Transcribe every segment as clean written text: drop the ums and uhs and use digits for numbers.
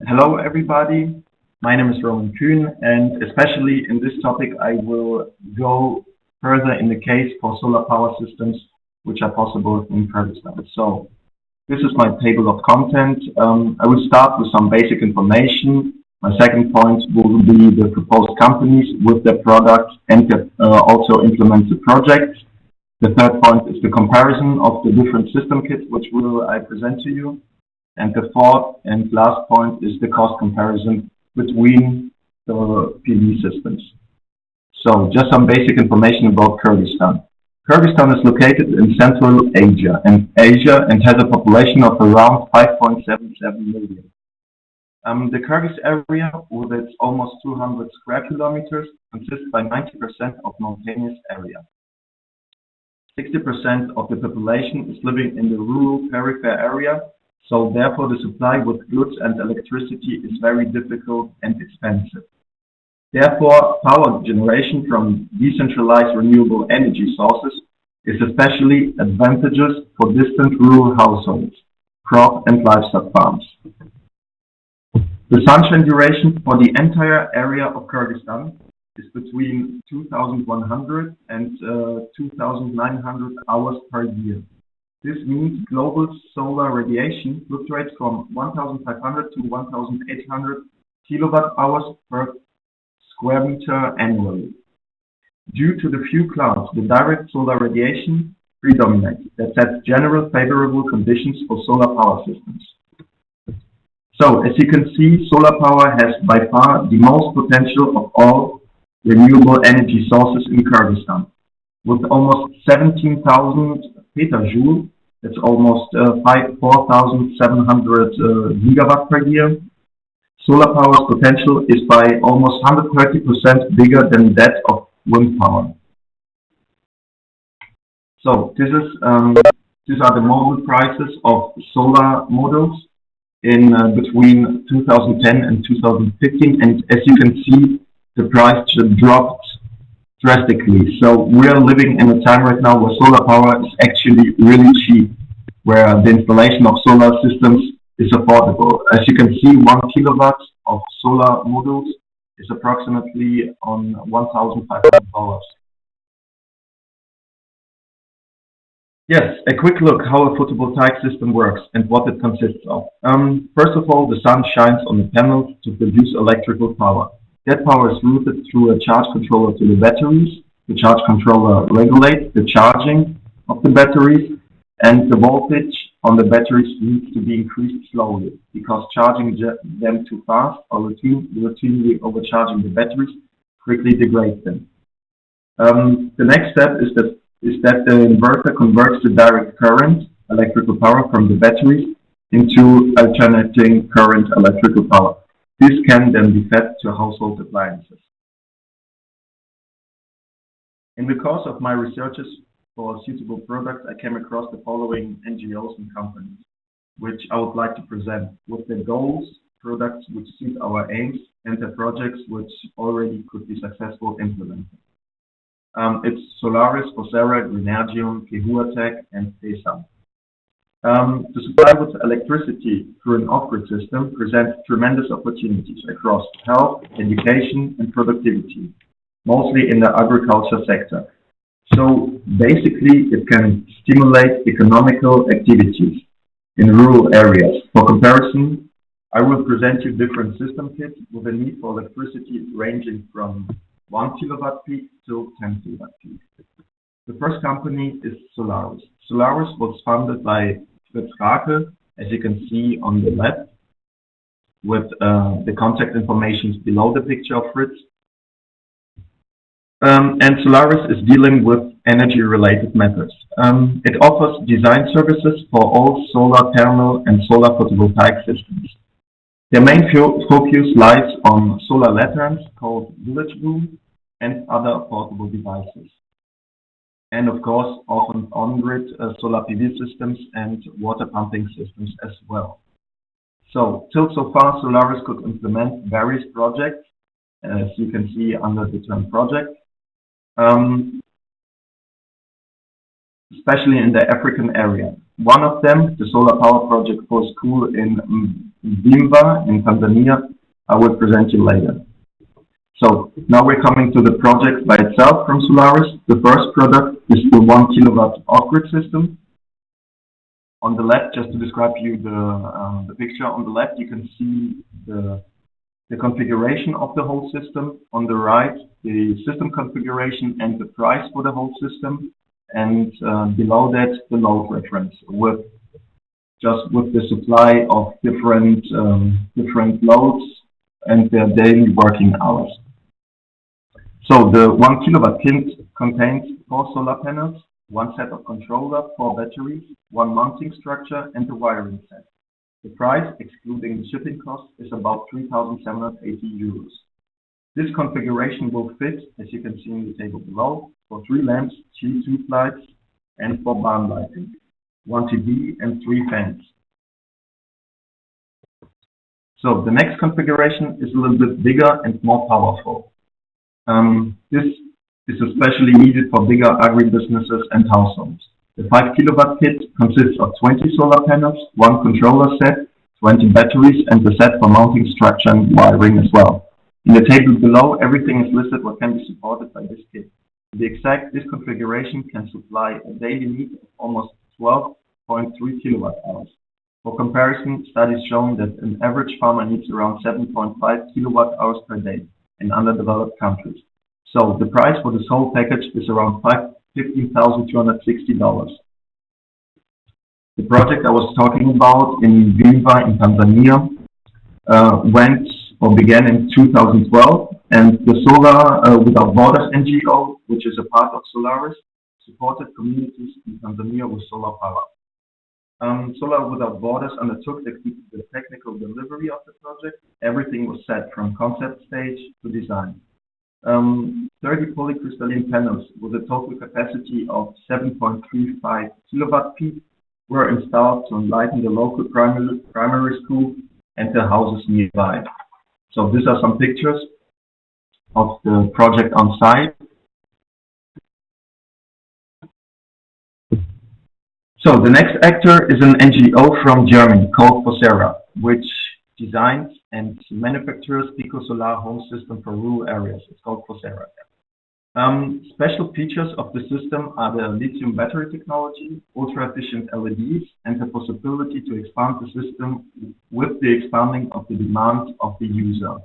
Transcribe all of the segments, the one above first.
Hello, everybody. My name is Kühn, and especially in this topic, I will go further in the case for solar power systems which are possible in Kyrgyzstan. So, this is my table of content. I will start with some basic information. My second point will be the proposed companies with their products and also implement the project. The third point is the comparison of the different system kits which will I present to you. And the fourth and last point is the cost comparison between the PV systems. So just some basic information about Kyrgyzstan. Kyrgyzstan is located in Central Asia and has a population of around 5.77 million. The Kyrgyz area, with its almost 200 square kilometers, consists by 90% of mountainous area. 60% of the population is living in the rural peripheral area, so therefore the supply with goods and electricity is very difficult and expensive. Therefore, power generation from decentralized renewable energy sources is especially advantageous for distant rural households, crop and livestock farms. The sunshine duration for the entire area of Kyrgyzstan is between 2,100 and 2,900 hours per year. This means global solar radiation fluctuates from 1,500 to 1,800 kilowatt hours per square meter annually. Due to the few clouds, the direct solar radiation predominates. That sets general favorable conditions for solar power systems. So, as you can see, solar power has by far the most potential of all renewable energy sources in Kyrgyzstan. With almost 17,000 petajoules, that's almost 4,700 gigawatt per year. Solar power's potential is by almost 130% bigger than that of wind power. So these are the model prices of solar modules in between 2010 and 2015, and as you can see, the price dropped drastically. So we are living in a time right now where solar power is actually really cheap, where the installation of solar systems is affordable. As you can see, 1 kilowatt of solar modules is approximately on $1,500. Yes, a quick look how a photovoltaic system works and what it consists of. First of all, the sun shines on the panels to produce electrical power. That power is routed through a charge controller to the batteries. The charge controller regulates the charging of the batteries, and the voltage on the batteries needs to be increased slowly, because charging them too fast or routinely overcharging the batteries quickly degrades them. The next step is that the inverter converts the direct current, electrical power from the batteries, into alternating current electrical power. This can then be fed to household appliances. In the course of my researches for suitable products, I came across the following NGOs and companies, which I would like to present with their goals, products which suit our aims, and the projects which already could be successfully implemented. It's Solaris, Vocera, Greenergium, Kehuatec, and Tesam. To supply with electricity through an off-grid system presents tremendous opportunities across health, education, and productivity, mostly in the agriculture sector. So basically, it can stimulate economical activities in rural areas. For comparison, I will present you different system kits with a need for electricity ranging from 1 kilowatt peak to 10 kilowatt peak. The first company is Solaris. Solaris was founded by Fritz Rake, as you can see on the left, with the contact information below the picture of Fritz. And Solaris is dealing with energy-related matters. It offers design services for all solar thermal and solar photovoltaic systems. Their main focus lies on solar lanterns called village room and other portable devices. And of course, often on-grid solar PV systems and water pumping systems as well. So, till so far, Solaris could implement various projects, as you can see under the term project, especially in the African area. One of them, the solar power project for school in Bimba in Tanzania, I will present you later. So now we're coming to the project by itself from Solaris. The first product is the 1 kilowatt off-grid system. On the left, just to describe you the picture, on the left you can see the configuration of the whole system. On the right, the system configuration and the price for the whole system. And below that, the load reference with the supply of different loads and their daily working hours. So the 1 kilowatt kit contains 4 solar panels, 1 set of controller, 4 batteries, 1 mounting structure, and a wiring set. The price, excluding the shipping cost, is about 3,780 euros. This configuration will fit, as you can see in the table below, for 3 lamps, 2 tube lights, and 4 barn lighting, 1 TV, and 3 fans. So the next configuration is a little bit bigger and more powerful. This is especially needed for bigger agribusinesses and households. The 5 kilowatt kit consists of 20 solar panels, 1 controller set, 20 batteries, and a set for mounting structure and wiring as well. In the table below, everything is listed what can be supported by this kit. To be exact, this configuration can supply a daily need of almost 12.3 kilowatt hours. For comparison, studies showing that an average farmer needs around 7.5 kilowatt hours per day in underdeveloped countries. So the price for this whole package is around $15,260. The project I was talking about in Bimba in Tanzania began in 2012, and the Solar Without Borders NGO, which is a part of Solaris, supported communities in Tanzania with solar power. Solar Without Borders undertook the technical delivery of the project. Everything was set from concept stage to design. 30 polycrystalline panels with a total capacity of 7.35 kilowatt peak were installed to enlighten the local primary school and the houses nearby. So these are some pictures of the project on site. So the next actor is an NGO from Germany called Fosera, which designs and manufactures pico-solar home system for rural areas. It's called Fosera. Special features of the system are the lithium battery technology, ultra-efficient LEDs, and the possibility to expand the system with the expanding of the demand of the user.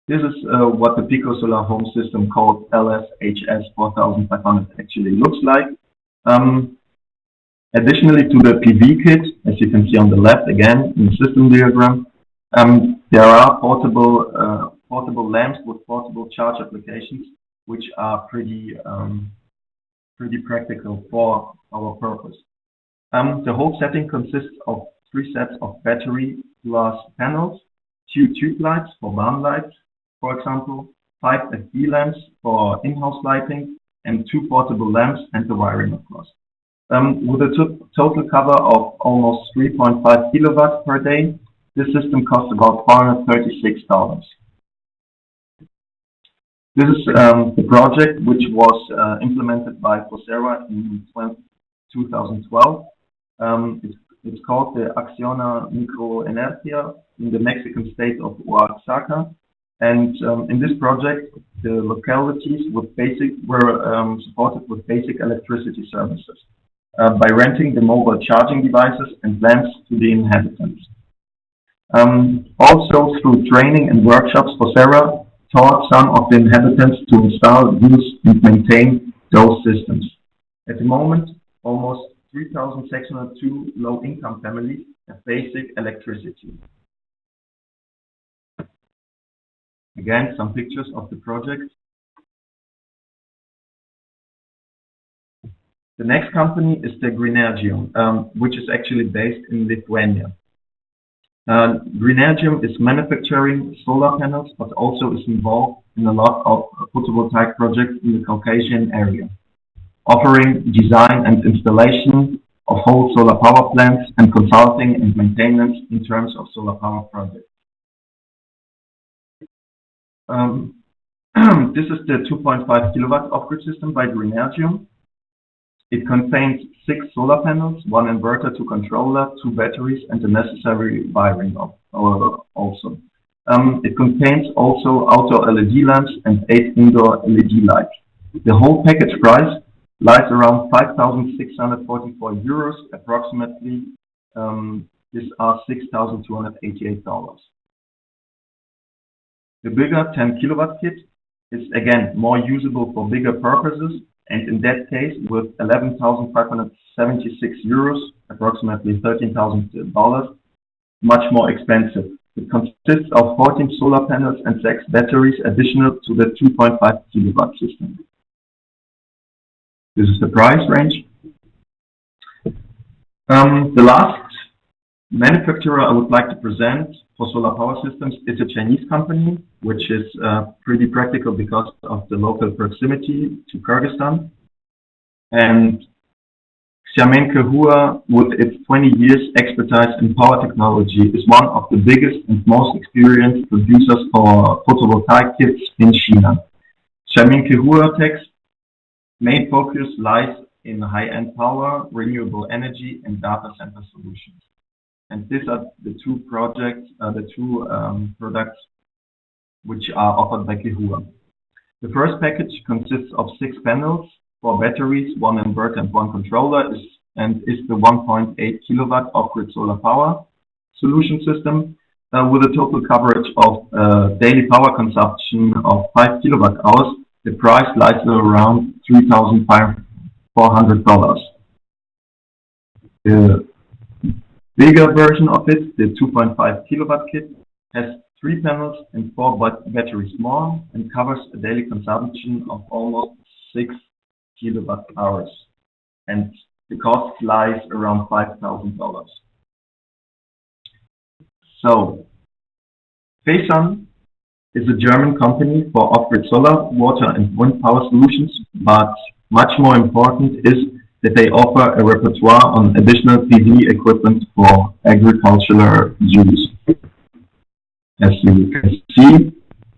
This is what the pico-solar home system called LSHS 4500 actually looks like. Additionally to the PV kit, as you can see on the left again in the system diagram, there are portable lamps with portable charge applications, which are pretty practical for our purpose. The whole setting consists of 3 sets of battery plus panels, 2 tube lights for barn lights, for example, 5 FD lamps for in-house lighting, and 2 portable lamps and the wiring, of course. With a total cover of almost 3.5 kilowatts per day, this system costs about $436. This is the project which was implemented by Fosera in 2012. It's called the Acciona Microenergia in the Mexican state of Oaxaca. And in this project, the localities were supported with basic electricity services by renting the mobile charging devices and lamps to the inhabitants. Also, through training and workshops, Fosera taught some of the inhabitants to install, use, and maintain those systems. At the moment, almost 3,602 low-income families have basic electricity. Again, some pictures of the project. The next company is the Greenergium, which is actually based in Lithuania. Greenergium is manufacturing solar panels, but also is involved in a lot of photovoltaic projects in the Caucasian area, offering design and installation of whole solar power plants and consulting and maintenance in terms of solar power projects. This is the 2.5 kilowatt off-grid system by Greenergium. It contains 6 solar panels, 1 inverter, 2 controller, 2 batteries, and the necessary wiring also. It contains also outdoor LED lamps and 8 indoor LED lights. The whole package price lies around 5,644 euros, approximately. These are $6,288. The bigger 10 kilowatt kit is again more usable for bigger purposes, and in that case, with 11,576 euros, approximately $13,000, much more expensive. It consists of 14 solar panels and 6 batteries additional to the 2.5 kilowatt system. This is the price range. The last manufacturer I would like to present for solar power systems is a Chinese company, which is pretty practical because of the local proximity to Kyrgyzstan. And Kühn, with its 20 years expertise in power technology, is one of the biggest and most experienced producers for photovoltaic kits in China. Kühn's main focus lies in high-end power, renewable energy, and data center solutions. And these are the two products which are offered by Kühn. The first package consists of 6 panels, 4 batteries, 1 inverter, and 1 controller, and is the 1.8 kilowatt off-grid solar power solution system with a total coverage of daily power consumption of 5 kilowatt hours. The price lies around $3,400. The bigger version of it, the 2.5 kilowatt kit, has 3 panels and 4 batteries more and covers a daily consumption of almost 6 kilowatt hours. And the cost lies around $5,000. So, Fesan is a German company for off-grid solar, water and wind power solutions, but much more important is that they offer a repertoire on additional PV equipment for agricultural use. As you can see,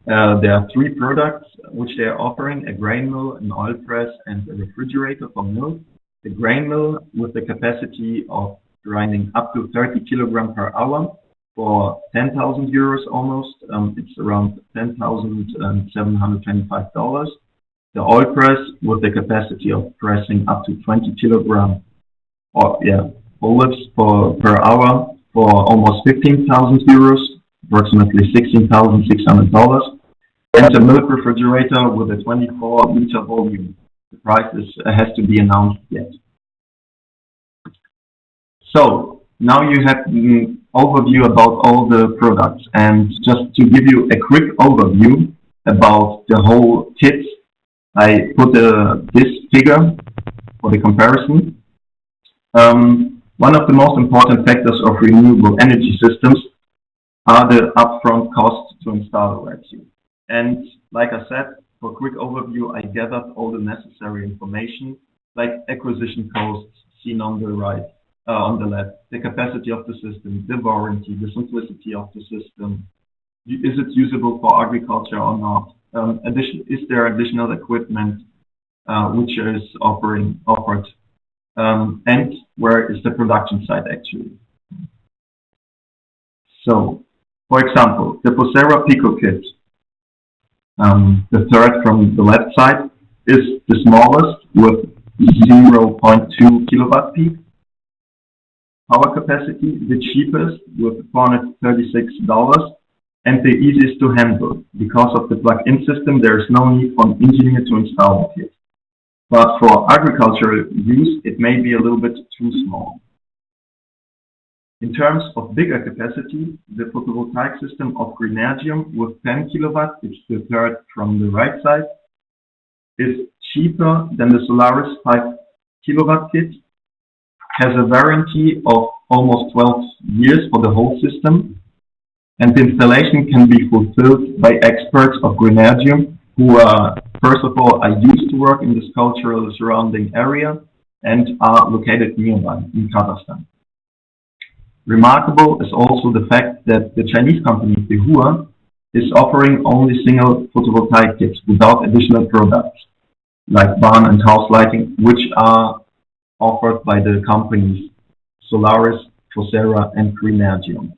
there are 3 products which they are offering: a grain mill, an oil press, and a refrigerator for milk. The grain mill, with the capacity of grinding up to 30 kilograms per hour, for 10,000 euros almost, it's around $10,725. The oil press, with the capacity of pressing up to 20 kilogram olives per hour, for almost 15,000 euros, approximately $16,600. And a milk refrigerator with a 24-liter volume. The price has to be announced yet. So now you have an overview about all the products, and just to give you a quick overview about the whole kit, I put this figure for the comparison. One of the most important factors of renewable energy systems are the upfront costs to install a RESU. And like I said, for a quick overview, I gathered all the necessary information, like acquisition costs seen on the right, on the left, the capacity of the system, the warranty, the simplicity of the system. Is it usable for agriculture or not? Is there additional equipment which is offered? And where is the production site actually? So, for example, the Posera Pico kit, the third from the left side, is the smallest with 0.2 kilowatt peak power capacity, the cheapest with $436, and the easiest to handle. Because of the plug-in system, there is no need for an engineer to install the kit. But for agricultural use, it may be a little bit too small. In terms of bigger capacity, the photovoltaic system of Greenergium with 10 kilowatt, it's the third from the right side, is cheaper than the Solaris 5 kilowatt kit, has a warranty of almost 12 years for the whole system, and the installation can be fulfilled by experts of Greenergium who are, first of all, are used to work in this cultural surrounding area and are located nearby in Kyrgyzstan. Remarkable is also the fact that the Chinese company Kühn is offering only single photovoltaic kits without additional products like barn and house lighting, which are offered by the companies Solaris, Fosera, and Kühn.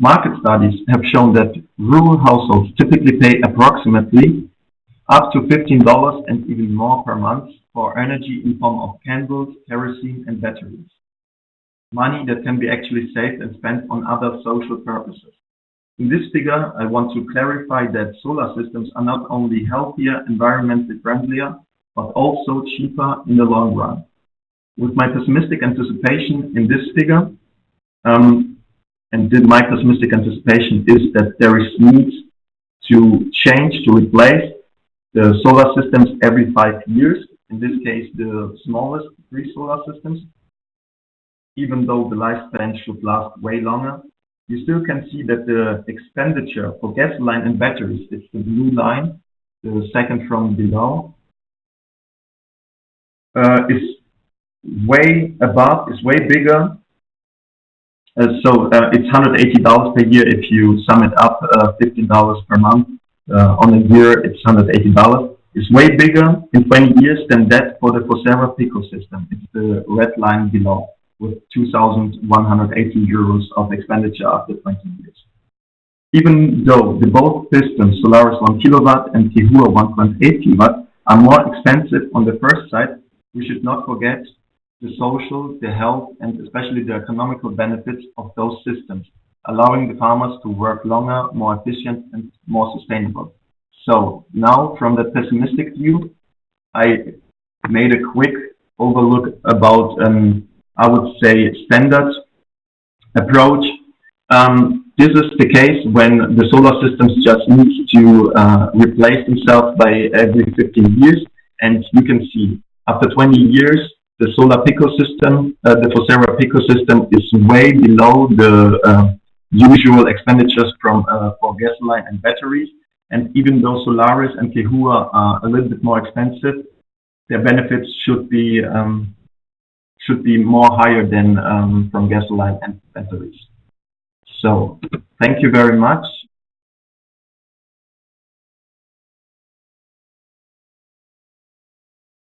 Market studies have shown that rural households typically pay approximately up to $15 and even more per month for energy in form of candles, kerosene, and batteries. Money that can be actually saved and spent on other social purposes. In this figure, I want to clarify that solar systems are not only healthier, environmentally friendlier, but also cheaper in the long run. With my pessimistic anticipation in this figure, my pessimistic anticipation is that there is need to change, to replace the solar systems every 5 years. In this case, the smallest 3 solar systems. Even though the lifespan should last way longer, you still can see that the expenditure for gasoline and batteries, it's the blue line, the second from below, is way above, is way bigger. So it's $180 per year if you sum it up, $15 per month. On a year, it's $180. It's way bigger in 20 years than that for the Fosera Pico system. It's the red line below, with 2,180 euros of expenditure after 20 years. Even though the both systems, Solaris 1 kilowatt and Kühn 1.8 kilowatt, are more expensive on the first side, we should not forget the social, the health, and especially the economical benefits of those systems, allowing the farmers to work longer, more efficient, and more sustainable. So now, from the pessimistic view, I made a quick overlook about, I would say, standard approach. This is the case when the solar systems just need to replace themselves by every 15 years. And you can see, after 20 years, the solar Pico system, the Fosera Pico system is way below the usual expenditures for gasoline and batteries. And even though Solaris and Kühn are a little bit more expensive, their benefits should be more higher than from gasoline and batteries. So thank you very much.